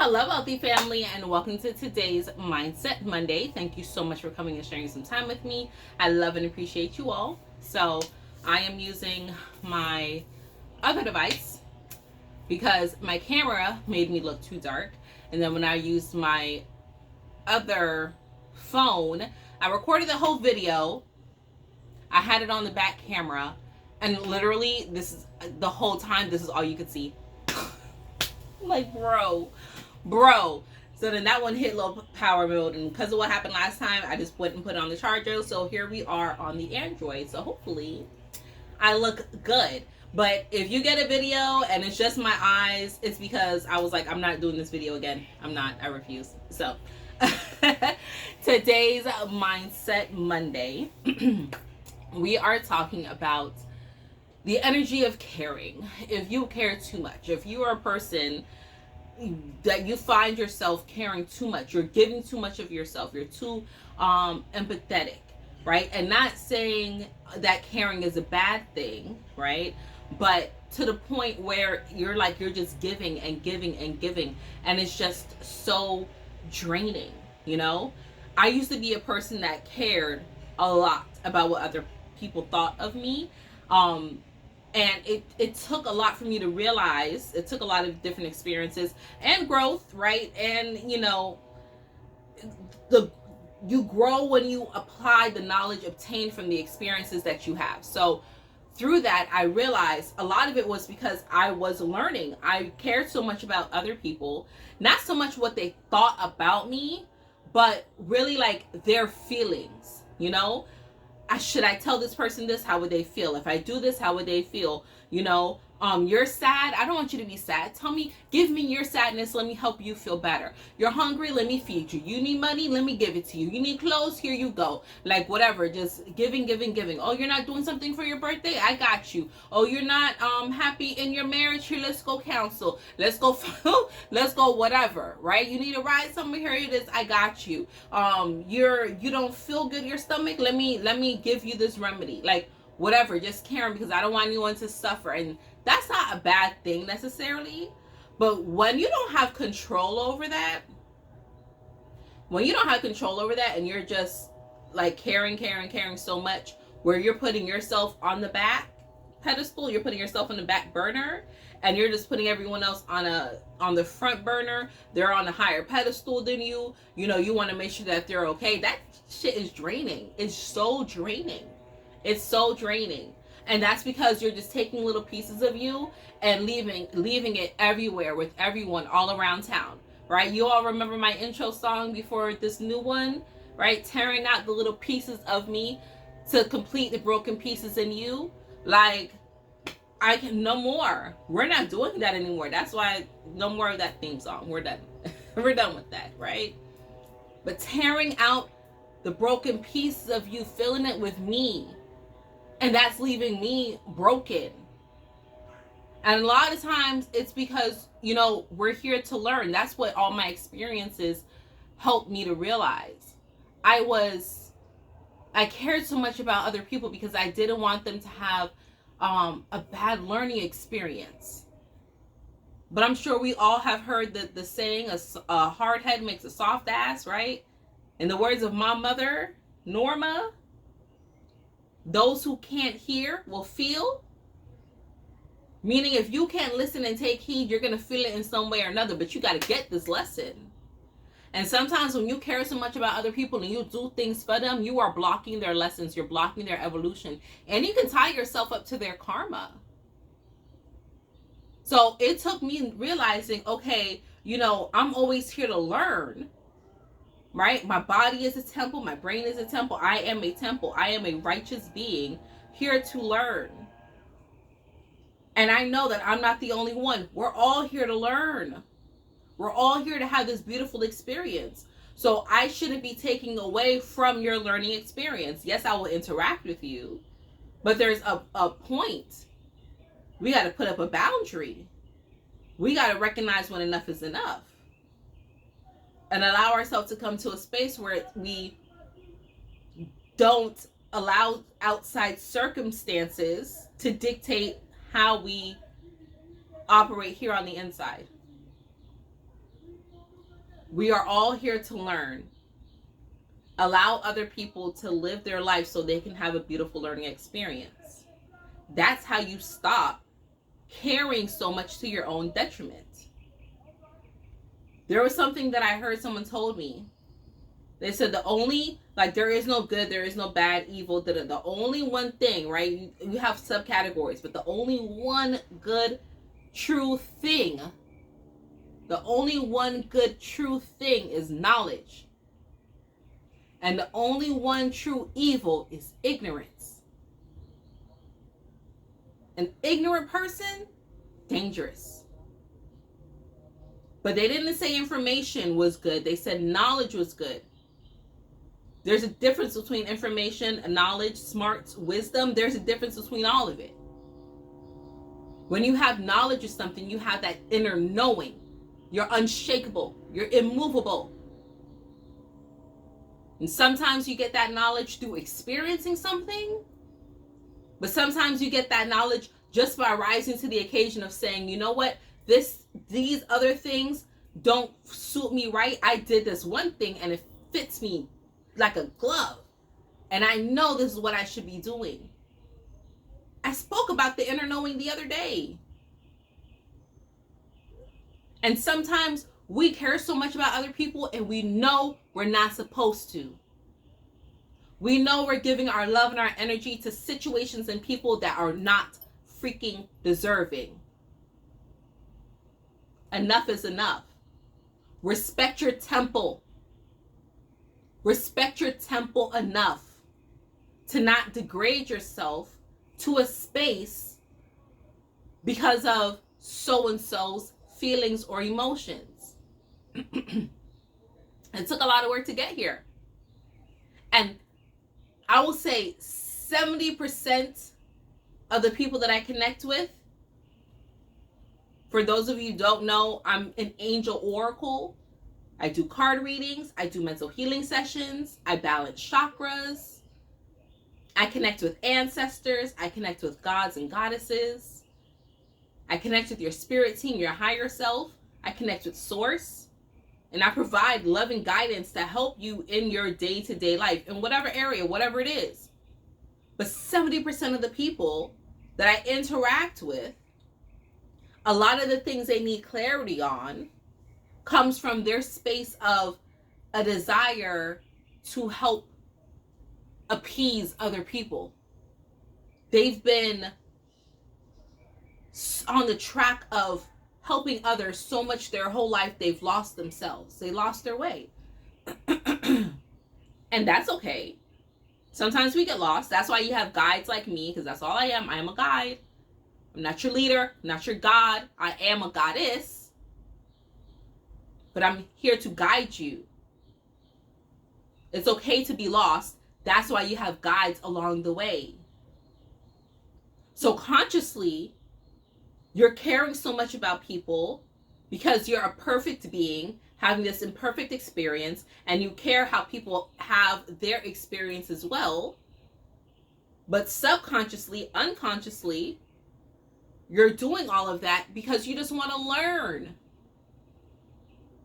Hello, wealthy family, and welcome to today's Mindset Monday. Thank you so much for coming and sharing some time with me. I love and appreciate you all. So, I am using my other device because my camera made me look too dark. And then when I used my other phone, I recorded the whole video. I had it on the back camera, and literally, this is the whole time, this is all you could see. Like, bro. So then that one hit low power mode, and because of what happened last time, I just went and put it on the charger. So here we are on the Android. So hopefully I look good. But if you get a video and it's just my eyes, it's because I was like, I'm not doing this video again. I refuse. So today's Mindset Monday, we are talking about the energy of caring. If you care too much, if you are a person that you find yourself caring too much, you're giving too much of yourself, you're too empathetic, right? And not saying that caring is a bad thing, right? But to the point where you're just giving and giving and giving, and it's just so draining, you know? I used to be a person that cared a lot about what other people thought of me. And it took a lot for me to realize. It took a lot of different experiences and growth, right? And you grow when you apply the knowledge obtained from the experiences that you have. So through that, I realized a lot of it was because I was learning. I cared so much about other people, not so much what they thought about me, but really like their feelings, you know? Should I tell this person this? How would they feel? If I do this, how would they feel? You're sad. I don't want you to be sad. Give me your sadness. Let me help you feel better. You're hungry. Let me feed you. You need money. Let me give it to you. You need clothes. Here you go. Like whatever, just giving. Oh, you're not doing something for your birthday? I got you. Oh, you're not happy in your marriage? Here, let's go counsel. Let's go, let's go whatever, right? You need a ride somewhere? Here it is. I got you. You don't feel good in your stomach? Let me give you this remedy. Like whatever, just caring, because I don't want anyone to suffer. And that's not a bad thing necessarily. But when you don't have control over that, and you're just like caring so much, where you're putting yourself on the back pedestal, you're putting yourself on the back burner, and you're just putting everyone else on the front burner. They're on a higher pedestal than you. You want to make sure that they're okay. That shit is draining. It's so draining. And that's because you're just taking little pieces of you and leaving it everywhere with everyone all around town, right? You all remember my intro song before this new one, right? Tearing out the little pieces of me to complete the broken pieces in you. Like, I can no more. We're not doing that anymore. That's why no more of that theme song. We're done. We're done with that, right? But tearing out the broken pieces of you, filling it with me, and that's leaving me broken. And a lot of times it's because, we're here to learn. That's what all my experiences helped me to realize. I cared so much about other people because I didn't want them to have a bad learning experience. But I'm sure we all have heard the saying, a hard head makes a soft ass, right? In the words of my mother, Norma, those who can't hear will feel. Meaning, if you can't listen and take heed, you're going to feel it in some way or another. But you got to get this lesson. And sometimes when you care so much about other people and you do things for them, you are blocking their lessons. You're blocking their evolution. And you can tie yourself up to their karma. So it took me realizing, okay, I'm always here to learn. Right? My body is a temple. My brain is a temple. I am a temple. I am a righteous being here to learn. And I know that I'm not the only one. We're all here to learn. We're all here to have this beautiful experience. So I shouldn't be taking away from your learning experience. Yes, I will interact with you. But there's a point. We got to put up a boundary. We got to recognize when enough is enough. And allow ourselves to come to a space where we don't allow outside circumstances to dictate how we operate here on the inside. We are all here to learn. Allow other people to live their life so they can have a beautiful learning experience. That's how you stop caring so much to your own detriment. There was something that I heard someone told me. They said there is no good, there is no bad, evil. The only one thing, right? You have subcategories, but the only one good, true thing, is knowledge. And the only one true evil is ignorance. An ignorant person, dangerous. But they didn't say information was good. They said knowledge was good. There's a difference between information, knowledge, smarts, wisdom. There's a difference between all of it. When you have knowledge of something, you have that inner knowing. You're unshakable. You're immovable. And sometimes you get that knowledge through experiencing something. But sometimes you get that knowledge just by rising to the occasion of saying, you know what? These other things don't suit me right. I did this one thing and it fits me like a glove. And I know this is what I should be doing. I spoke about the inner knowing the other day. And sometimes we care so much about other people and we know we're not supposed to. We know we're giving our love and our energy to situations and people that are not freaking deserving. Enough is enough. Respect your temple. Respect your temple enough to not degrade yourself to a space because of so-and-so's feelings or emotions. It took a lot of work to get here. And I will say 70% of the people that I connect with, for those of you who don't know, I'm an angel oracle. I do card readings. I do mental healing sessions. I balance chakras. I connect with ancestors. I connect with gods and goddesses. I connect with your spirit team, your higher self. I connect with source. And I provide loving guidance to help you in your day-to-day life, in whatever area, whatever it is. But 70% of the people that I interact with, a lot of the things they need clarity on comes from their space of a desire to help appease other people. They've been on the track of helping others so much their whole life they've lost themselves. They lost their way. And that's okay. Sometimes we get lost. That's why you have guides like me, because that's all I am. I am a guide. I'm not your leader. I'm not your god. I am a goddess. But I'm here to guide you. It's okay to be lost. That's why you have guides along the way. So consciously, you're caring so much about people because you're a perfect being having this imperfect experience, and you care how people have their experience as well. But subconsciously, unconsciously, you're doing all of that because you just want to learn.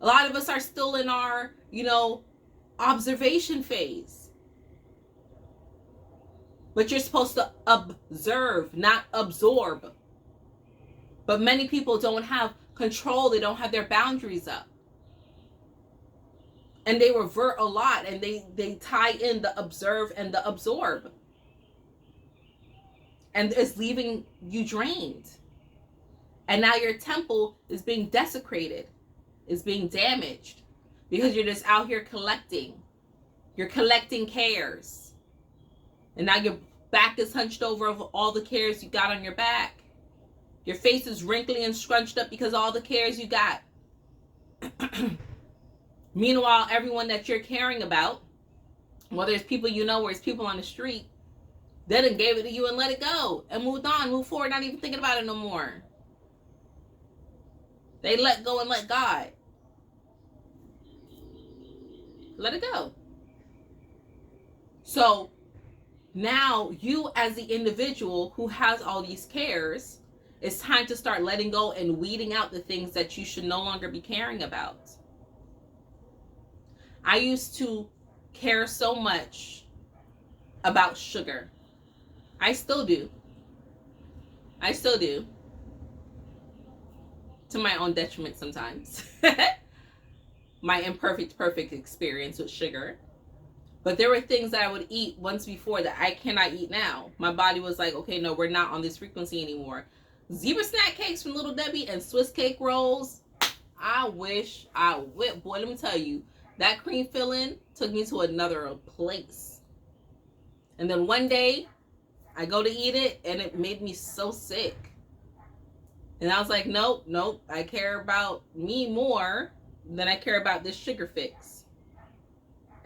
A lot of us are still in our, observation phase. But you're supposed to observe, not absorb. But many people don't have control. They don't have their boundaries up. And they revert a lot, and they tie in the observe and the absorb. And it's leaving you drained. And now your temple is being desecrated, is being damaged, because you're just out here collecting. You're collecting cares. And now your back is hunched over of all the cares you got on your back. Your face is wrinkly and scrunched up because of all the cares you got. Meanwhile, everyone that you're caring about, whether it's people you know or it's people on the street, they done gave it to you and let it go and moved on, moved forward, not even thinking about it no more. They let go and let God. Let it go. So now you as the individual who has all these cares, it's time to start letting go and weeding out the things that you should no longer be caring about. I used to care so much about sugar. I still do. I still do. To my own detriment sometimes. My imperfect, perfect experience with sugar. But there were things that I would eat once before that I cannot eat now. My body was like, okay, no, we're not on this frequency anymore. Zebra snack cakes from Little Debbie and Swiss cake rolls. I wish I would. Boy, let me tell you, that cream filling took me to another place. And then one day, I go to eat it, and it made me so sick. And I was like, nope, I care about me more than I care about this sugar fix.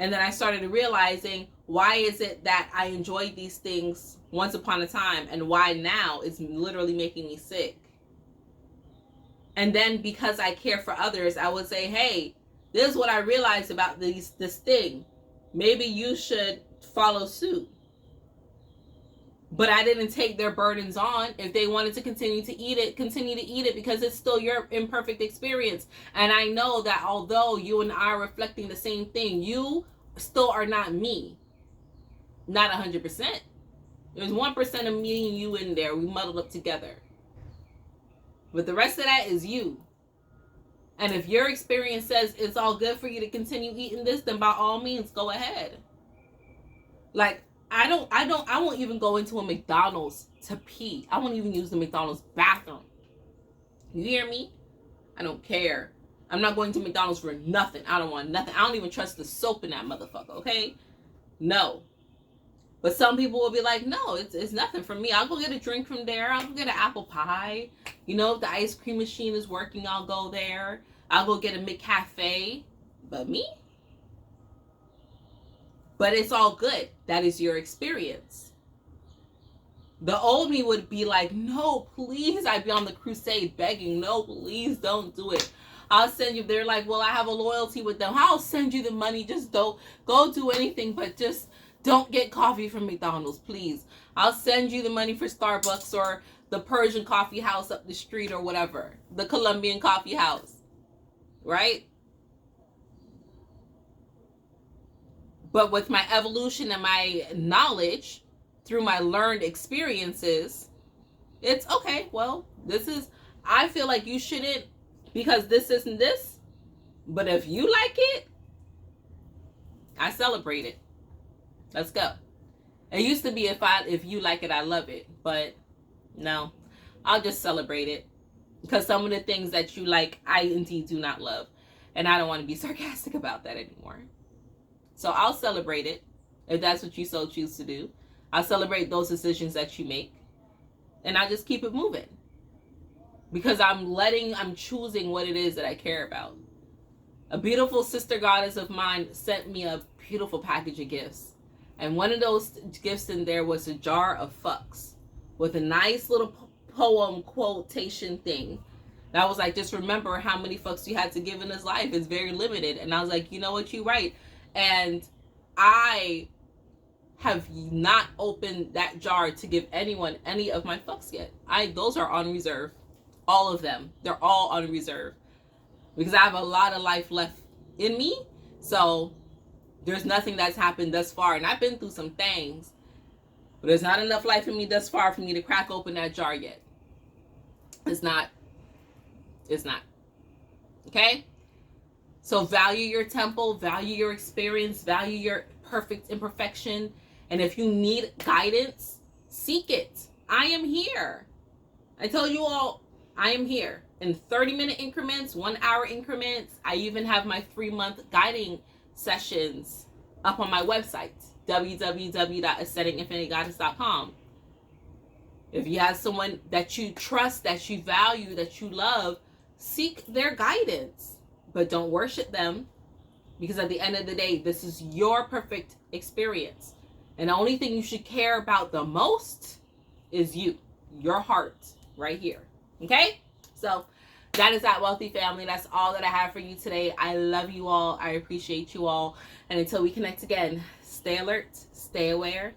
And then I started realizing, why is it that I enjoyed these things once upon a time, and why now it's literally making me sick? And then because I care for others, I would say, hey, this is what I realized about this thing. Maybe you should follow suit. But I didn't take their burdens on. If they wanted to continue to eat it, because it's still your imperfect experience. And I know that although you and I are reflecting the same thing, you still are not me. Not 100%. There's 1% of me and you in there. We muddled up together. But the rest of that is you. And if your experience says it's all good for you to continue eating this, then by all means, go ahead. Like, I won't even go into a McDonald's to pee. I won't even use the McDonald's bathroom. You hear me? I don't care. I'm not going to McDonald's for nothing. I don't want nothing. I don't even trust the soap in that motherfucker, okay? No. But some people will be like, no, it's nothing for me. I'll go get a drink from there. I'll go get an apple pie. You know, if the ice cream machine is working, I'll go there. I'll go get a McCafe. But me? But it's all good. That is your experience. The old me would be like, no, please. I'd be on the crusade begging, no, please don't do it. I'll send you. They're like, well, I have a loyalty with them. I'll send you the money. Just don't go do anything, but just don't get coffee from McDonald's, please. I'll send you the money for Starbucks or the Persian coffee house up the street or whatever. The Colombian coffee house. Right? But with my evolution and my knowledge through my learned experiences, it's okay. Well, I feel like you shouldn't, because this isn't this. But if you like it, I celebrate it. Let's go. It used to be if you like it, I love it. But no, I'll just celebrate it. Because some of the things that you like, I indeed do not love. And I don't want to be sarcastic about that anymore. So I'll celebrate it if that's what you so choose to do. I'll celebrate those decisions that you make. And I just keep it moving. Because I'm choosing what it is that I care about. A beautiful sister goddess of mine sent me a beautiful package of gifts. And one of those gifts in there was a jar of fucks with a nice little poem quotation thing. And I was like, just remember how many fucks you had to give in this life. It's very limited. And I was like, you know what, you're right. And I have not opened that jar to give anyone any of my fucks yet. Those are on reserve. All of them. They're all on reserve. Because I have a lot of life left in me. So there's nothing that's happened thus far. And I've been through some things. But there's not enough life in me thus far for me to crack open that jar yet. It's not. Okay? So value your temple, value your experience, value your perfect imperfection. And if you need guidance, seek it. I am here. I tell you all, I am here. In 30-minute increments, 1-hour increments. I even have my 3-month guiding sessions up on my website, www.aestheticinfinitygoddess.com. If you have someone that you trust, that you value, that you love, seek their guidance. But don't worship them, because at the end of the day, this is your perfect experience. And the only thing you should care about the most is you, your heart right here. Okay? So that is that, wealthy family. That's all that I have for you today. I love you all. I appreciate you all. And until we connect again, stay alert, stay aware.